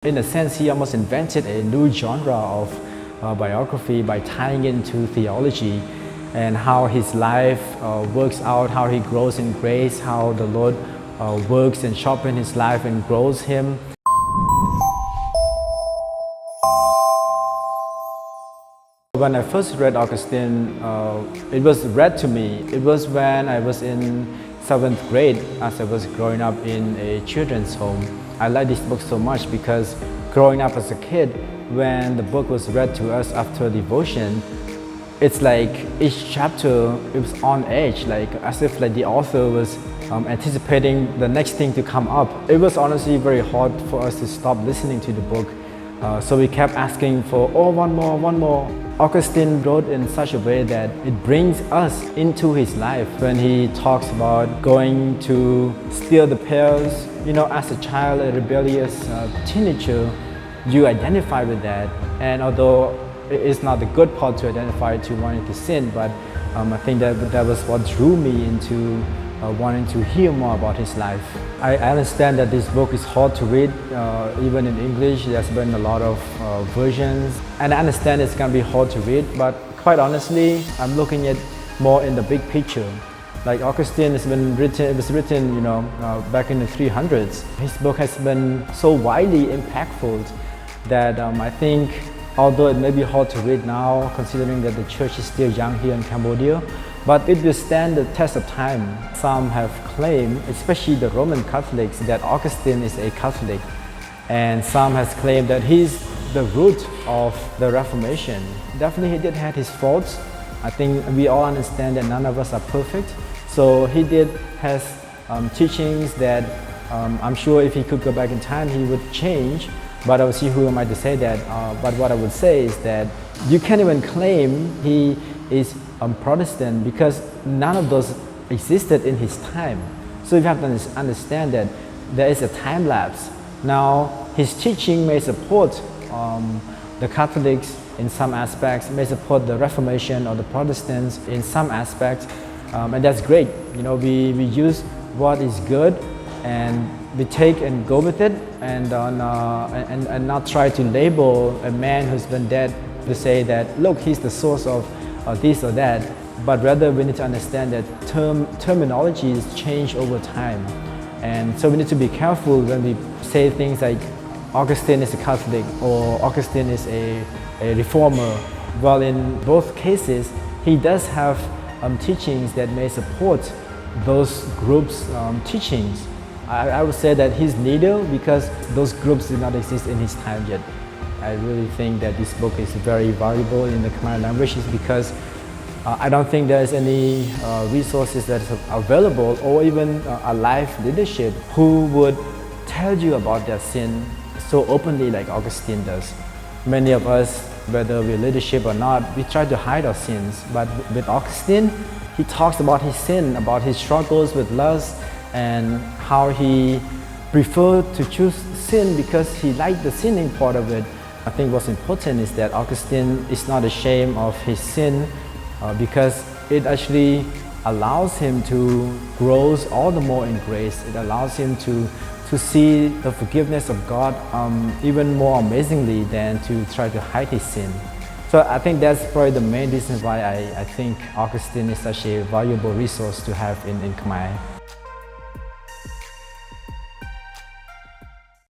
In a sense, he almost invented a new genre of biography by tying into theology and how his life works out, how he grows in grace, how the Lord works and sharpens his life and grows him. When I first read Augustine, it was read to me. It was when I was in 7th grade, as I was growing up in a children's home. I like this book so much because growing up as a kid, when the book was read to us after devotion, it's like each chapter, it was on edge, like as if like the author was anticipating the next thing to come up. It was honestly very hard for us to stop listening to the book. So we kept asking for, oh, one more, one more. Augustine wrote in such a way that it brings us into his life when he talks about going to steal the pears. You know, as a child, a rebellious teenager, you identify with that. And although it's not the good part to identify to wanting to sin, but I think that was what drew me into wanting to hear more about his life. I understand that this book is hard to read, even in English. There's been a lot of versions, and I understand it's going to be hard to read, but quite honestly, I'm looking at more in the big picture. Like Augustine has been written, it was written, you know, back in the 300s. His book has been so widely impactful that I think, although it may be hard to read now, considering that the church is still young here in Cambodia, but it will stand the test of time. Some have claimed, especially the Roman Catholics, that Augustine is a Catholic. And some has claimed that he's the root of the Reformation. Definitely he did have his faults. I think we all understand that none of us are perfect. So he did has teachings that I'm sure if he could go back in time, he would change. But I will see who am I to say that. But what I would say is that you can't even claim he is Protestant because none of those existed in his time. So you have to understand that there is a time lapse. Now, his teaching may support the Catholics in some aspects, may support the Reformation or the Protestants in some aspects, and that's great. You know, we use what is good and we take and go with it, and not try to label a man who's been dead to say that, look, he's the source of this or that, but rather we need to understand that terminologies change over time. And so we need to be careful when we say things like Augustine is a Catholic or Augustine is a reformer. Well, in both cases, he does have teachings that may support those groups' teachings. I would say that he's neither, because those groups did not exist in his time yet. I really think that this book is very valuable in the Khmer language because I don't think there's any resources that are available, or even a life leadership who would tell you about their sin so openly like Augustine does. Many of us, whether we're leadership or not, we try to hide our sins. But with Augustine, he talks about his sin, about his struggles with lust, and how he preferred to choose sin because he liked the sinning part of it. I think what's important is that Augustine is not ashamed of his sin because it actually allows him to grow all the more in grace. It allows him to see the forgiveness of God even more amazingly than to try to hide his sin. So I think that's probably the main reason why I think Augustine is such a valuable resource to have in Khmer.